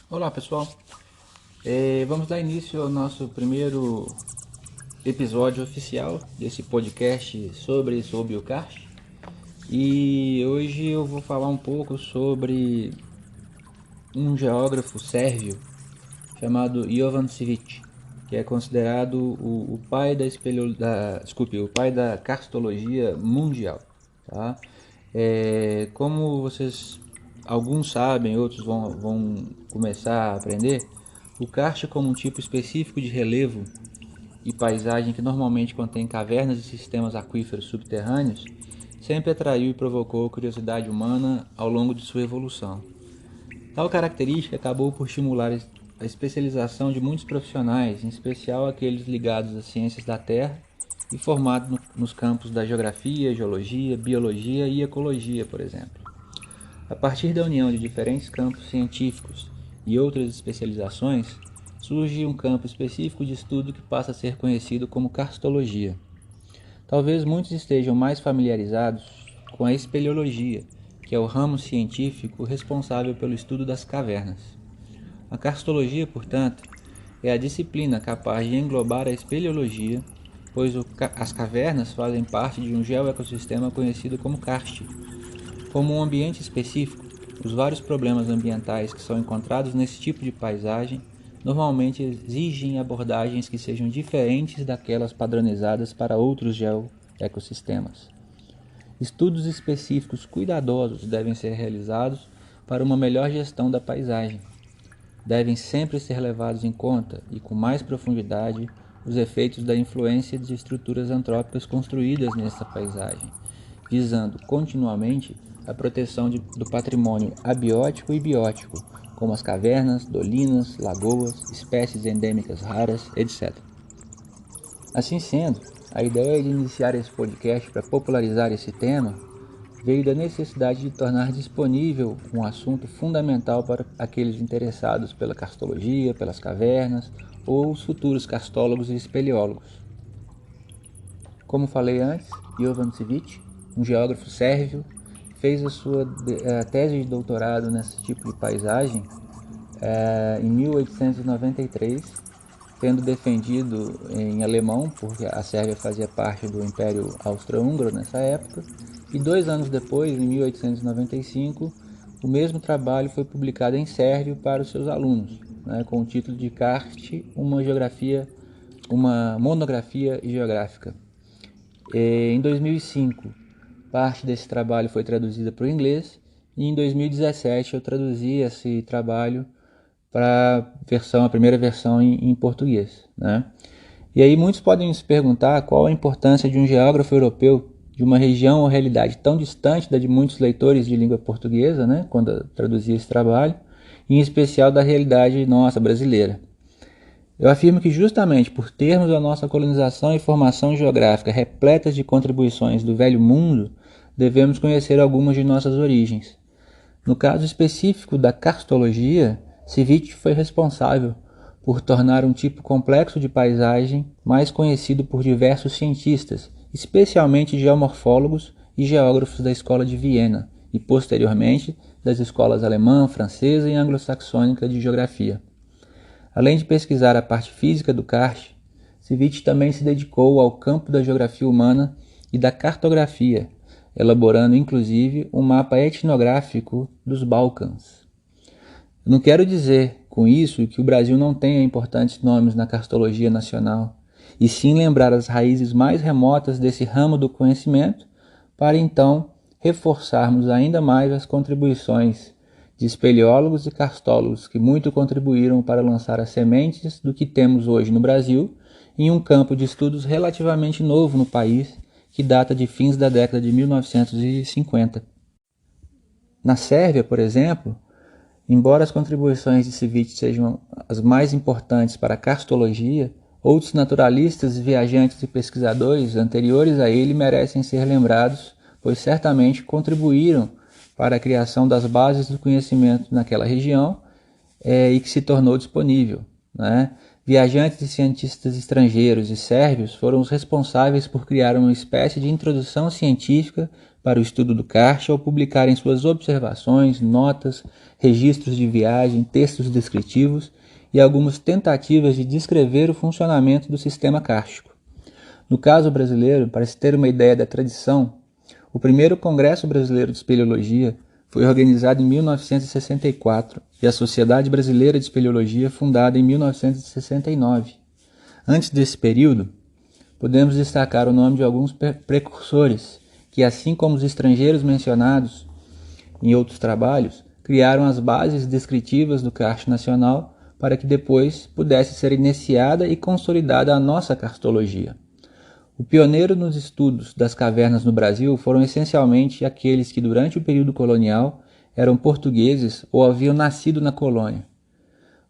Olá pessoal, vamos dar início ao nosso primeiro episódio oficial desse podcast sobre o karst. E hoje eu vou falar um pouco sobre um geógrafo sérvio chamado Jovan Cvic, que é considerado o pai o pai da karstologia mundial, tá? Como vocês alguns sabem, outros vão começar a aprender, o karst é como um tipo específico de relevo e paisagem que normalmente contém cavernas e sistemas aquíferos subterrâneos, sempre atraiu e provocou curiosidade humana ao longo de sua evolução. Tal característica acabou por estimular a especialização de muitos profissionais, em especial aqueles ligados às ciências da Terra e formados nos campos da geografia, geologia, biologia e ecologia, por exemplo. A partir da união de diferentes campos científicos e outras especializações, surge um campo específico de estudo que passa a ser conhecido como karstologia. Talvez muitos estejam mais familiarizados com a espeleologia, que é o ramo científico responsável pelo estudo das cavernas. A karstologia, portanto, é a disciplina capaz de englobar a espeleologia, pois as cavernas fazem parte de um geoecossistema conhecido como karst. Como um ambiente específico, os vários problemas ambientais que são encontrados nesse tipo de paisagem normalmente exigem abordagens que sejam diferentes daquelas padronizadas para outros geoecossistemas. Estudos específicos cuidadosos devem ser realizados para uma melhor gestão da paisagem. Devem sempre ser levados em conta e com mais profundidade os efeitos da influência de estruturas antrópicas construídas nessa paisagem, visando continuamente a proteção do patrimônio abiótico e biótico, como as cavernas, dolinas, lagoas, espécies endêmicas raras, etc. Assim sendo, a ideia de iniciar esse podcast para popularizar esse tema veio da necessidade de tornar disponível um assunto fundamental para aqueles interessados pela karstologia, pelas cavernas ou os futuros karstólogos e espeleólogos. Como falei antes, Jovan Cvic, um geógrafo sérvio, fez a sua tese de doutorado nesse tipo de paisagem em 1893, tendo defendido em alemão, porque a Sérvia fazia parte do Império Austro-Húngaro nessa época, e 2 anos depois, em 1895, o mesmo trabalho foi publicado em sérvio para os seus alunos, com o título de Karst, uma monografia geográfica. Em 2005, parte desse trabalho foi traduzida para o inglês e em 2017 eu traduzi esse trabalho para a primeira versão em português. E aí muitos podem se perguntar qual a importância de um geógrafo europeu de uma região ou realidade tão distante da de muitos leitores de língua portuguesa, quando traduzia esse trabalho, em especial da realidade nossa brasileira. Eu afirmo que justamente por termos a nossa colonização e formação geográfica repletas de contribuições do velho mundo, devemos conhecer algumas de nossas origens. No caso específico da karstologia, Cvic foi responsável por tornar um tipo complexo de paisagem mais conhecido por diversos cientistas, especialmente geomorfólogos e geógrafos da Escola de Viena e, posteriormente, das escolas alemã, francesa e anglo-saxônica de geografia. Além de pesquisar a parte física do karst, Cvic também se dedicou ao campo da geografia humana e da cartografia, elaborando inclusive um mapa etnográfico dos Balcãs. Eu não quero dizer com isso que o Brasil não tenha importantes nomes na karstologia nacional, e sim lembrar as raízes mais remotas desse ramo do conhecimento, para então reforçarmos ainda mais as contribuições de espeleólogos e karstólogos que muito contribuíram para lançar as sementes do que temos hoje no Brasil em um campo de estudos relativamente novo no país, que data de fins da década de 1950. Na Sérvia, por exemplo, embora as contribuições de Cvic sejam as mais importantes para a karstologia, outros naturalistas, viajantes e pesquisadores anteriores a ele merecem ser lembrados, pois certamente contribuíram para a criação das bases do conhecimento naquela região e que se tornou disponível. Viajantes e cientistas estrangeiros e sérvios foram os responsáveis por criar uma espécie de introdução científica para o estudo do karst ao publicarem suas observações, notas, registros de viagem, textos descritivos e algumas tentativas de descrever o funcionamento do sistema kárstico. No caso brasileiro, para se ter uma ideia da tradição, o primeiro Congresso Brasileiro de Espeleologia foi organizado em 1964 e a Sociedade Brasileira de Espeleologia fundada em 1969. Antes desse período, podemos destacar o nome de alguns precursores que, assim como os estrangeiros mencionados em outros trabalhos, criaram as bases descritivas do karst nacional para que depois pudesse ser iniciada e consolidada a nossa karstologia. O pioneiro nos estudos das cavernas no Brasil foram essencialmente aqueles que, durante o período colonial, eram portugueses ou haviam nascido na colônia.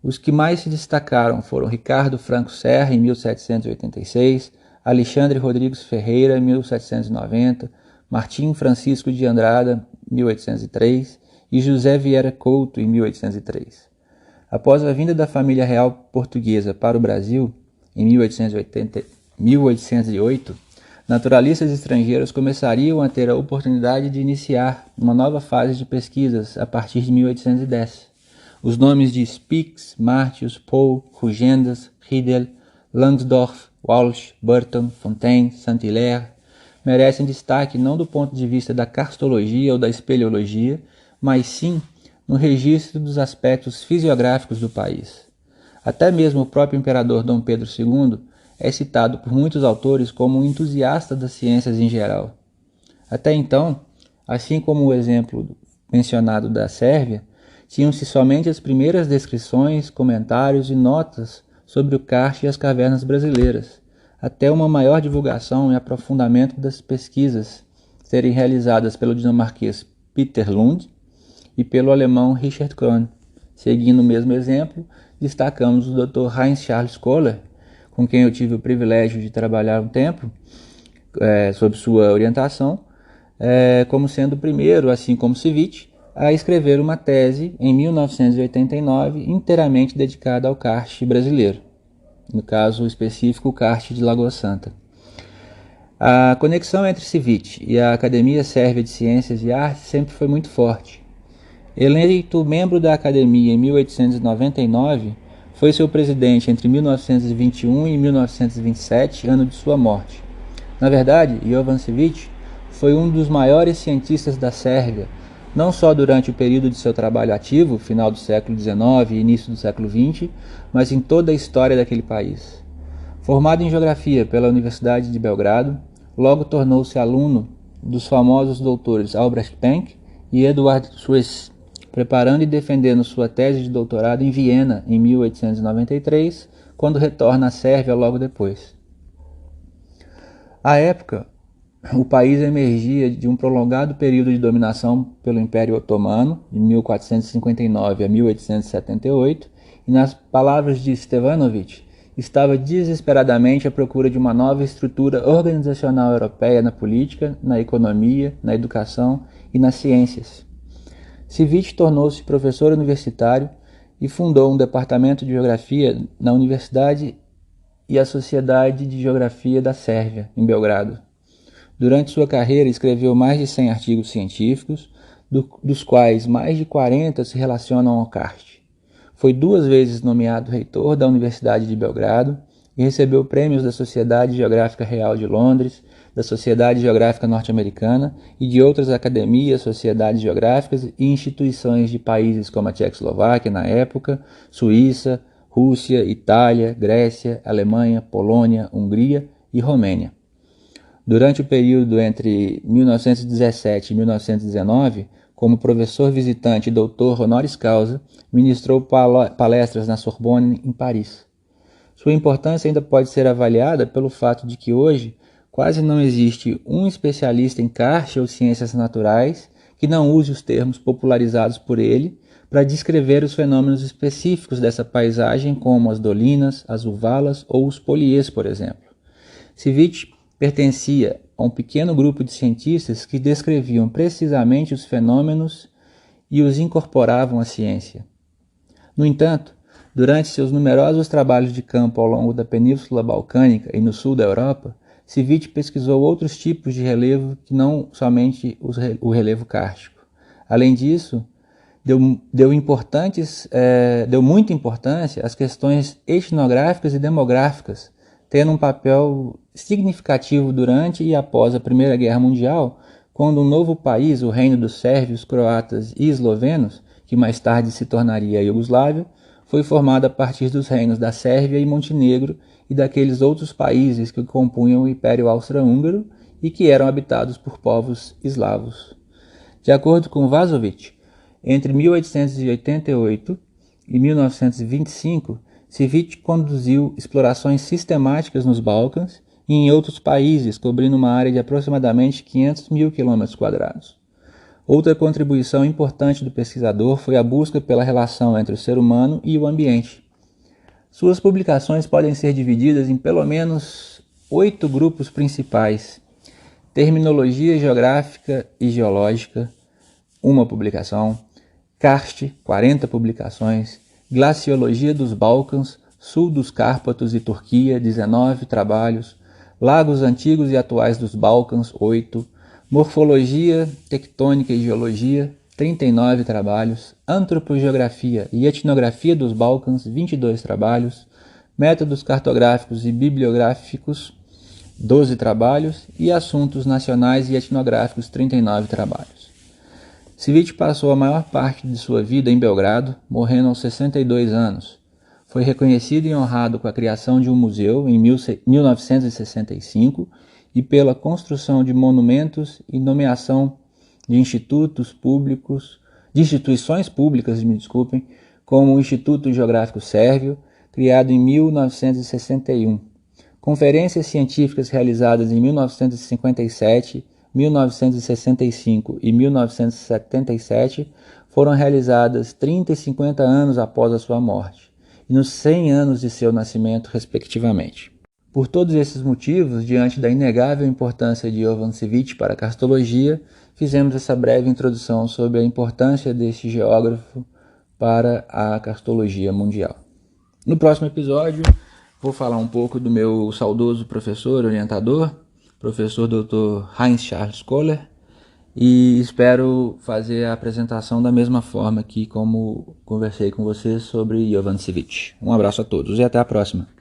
Os que mais se destacaram foram Ricardo Franco Serra, em 1786, Alexandre Rodrigues Ferreira, em 1790, Martim Francisco de Andrada, 1803, e José Vieira Couto, em 1803. Após a vinda da família real portuguesa para o Brasil, em 1808, naturalistas estrangeiros começariam a ter a oportunidade de iniciar uma nova fase de pesquisas a partir de 1810. Os nomes de Spix, Martius, Poe, Rugendas, Riedel, Langsdorff, Walsh, Burton, Fontaine, Saint-Hilaire merecem destaque não do ponto de vista da karstologia ou da espeleologia, mas sim no registro dos aspectos fisiográficos do país. Até mesmo o próprio imperador Dom Pedro II é citado por muitos autores como um entusiasta das ciências em geral. Até então, assim como o exemplo mencionado da Sérvia, tinham-se somente as primeiras descrições, comentários e notas sobre o karst e as cavernas brasileiras, até uma maior divulgação e aprofundamento das pesquisas serem realizadas pelo dinamarquês Peter Lund e pelo alemão Richard Krohn. Seguindo o mesmo exemplo, destacamos o Dr. Heinz Charles Kohler, com quem eu tive o privilégio de trabalhar um tempo, sob sua orientação, como sendo o primeiro, assim como Civit, a escrever uma tese em 1989 inteiramente dedicada ao karst brasileiro, no caso específico o karst de Lagoa Santa. A conexão entre Civit e a Academia Sérvia de Ciências e Artes sempre foi muito forte. Eleito membro da Academia em 1899, foi seu presidente entre 1921 e 1927, ano de sua morte. Na verdade, Jovan Civit foi um dos maiores cientistas da Sérvia, não só durante o período de seu trabalho ativo, final do século XIX e início do século XX, mas em toda a história daquele país. Formado em Geografia pela Universidade de Belgrado, logo tornou-se aluno dos famosos doutores Albrecht Penck e Eduard Suess, preparando e defendendo sua tese de doutorado em Viena em 1893, quando retorna à Sérvia logo depois. À época, o país emergia de um prolongado período de dominação pelo Império Otomano, de 1459 a 1878, e nas palavras de Stevanović, estava desesperadamente à procura de uma nova estrutura organizacional europeia na política, na economia, na educação e nas ciências. Civit tornou-se professor universitário e fundou um departamento de geografia na Universidade e a Sociedade de Geografia da Sérvia, em Belgrado. Durante sua carreira, escreveu mais de 100 artigos científicos, dos quais mais de 40 se relacionam ao karst. Foi 2 vezes nomeado reitor da Universidade de Belgrado e recebeu prêmios da Sociedade Geográfica Real de Londres, da Sociedade Geográfica Norte-Americana e de outras academias, sociedades geográficas e instituições de países como a Tchecoslováquia na época, Suíça, Rússia, Itália, Grécia, Alemanha, Polônia, Hungria e Romênia. Durante o período entre 1917 e 1919, como professor visitante e doutor honoris causa, ministrou palestras na Sorbonne, em Paris. Sua importância ainda pode ser avaliada pelo fato de que hoje quase não existe um especialista em karst ou ciências naturais que não use os termos popularizados por ele para descrever os fenômenos específicos dessa paisagem, como as dolinas, as uvalas ou os poliês, por exemplo. Civit pertencia a um pequeno grupo de cientistas que descreviam precisamente os fenômenos e os incorporavam à ciência. No entanto, durante seus numerosos trabalhos de campo ao longo da Península Balcânica e no sul da Europa, Civit pesquisou outros tipos de relevo que não somente o relevo kárstico. Além disso, deu muita importância às questões etnográficas e demográficas, tendo um papel significativo durante e após a Primeira Guerra Mundial, quando um novo país, o Reino dos Sérvios, Croatas e Eslovenos, que mais tarde se tornaria a Iugoslávia, foi formado a partir dos reinos da Sérvia e Montenegro e daqueles outros países que compunham o Império Austro-Húngaro e que eram habitados por povos eslavos. De acordo com Vazovic, entre 1888 e 1925, Civit conduziu explorações sistemáticas nos Balcãs e em outros países, cobrindo uma área de aproximadamente 500 mil km². Outra contribuição importante do pesquisador foi a busca pela relação entre o ser humano e o ambiente. Suas publicações podem ser divididas em pelo menos 8 grupos principais: Terminologia geográfica e geológica, 1 publicação; Karst, 40 publicações; Glaciologia dos Balcãs, sul dos Cárpatos e Turquia, 19 trabalhos; Lagos antigos e atuais dos Balcãs, 8; Morfologia, Tectônica e Geologia, 39 trabalhos; Antropogeografia e Etnografia dos Balcãs, 22 trabalhos; Métodos cartográficos e bibliográficos, 12 trabalhos; e Assuntos nacionais e etnográficos, 39 trabalhos. Civit passou a maior parte de sua vida em Belgrado, morrendo aos 62 anos. Foi reconhecido e honrado com a criação de um museu em 1965 e pela construção de monumentos e nomeação de instituições públicas, como o Instituto Geográfico Sérvio, criado em 1961. Conferências científicas realizadas em 1957, 1965 e 1977 foram realizadas 30 e 50 anos após a sua morte, e nos 100 anos de seu nascimento, respectivamente. Por todos esses motivos, diante da inegável importância de Jovan Civit para a karstologia, fizemos essa breve introdução sobre a importância deste geógrafo para a karstologia mundial. No próximo episódio, vou falar um pouco do meu saudoso professor, orientador, professor Dr. Heinz Charles Kohler, e espero fazer a apresentação da mesma forma que como conversei com vocês sobre Jovan Civit. Um abraço a todos e até a próxima.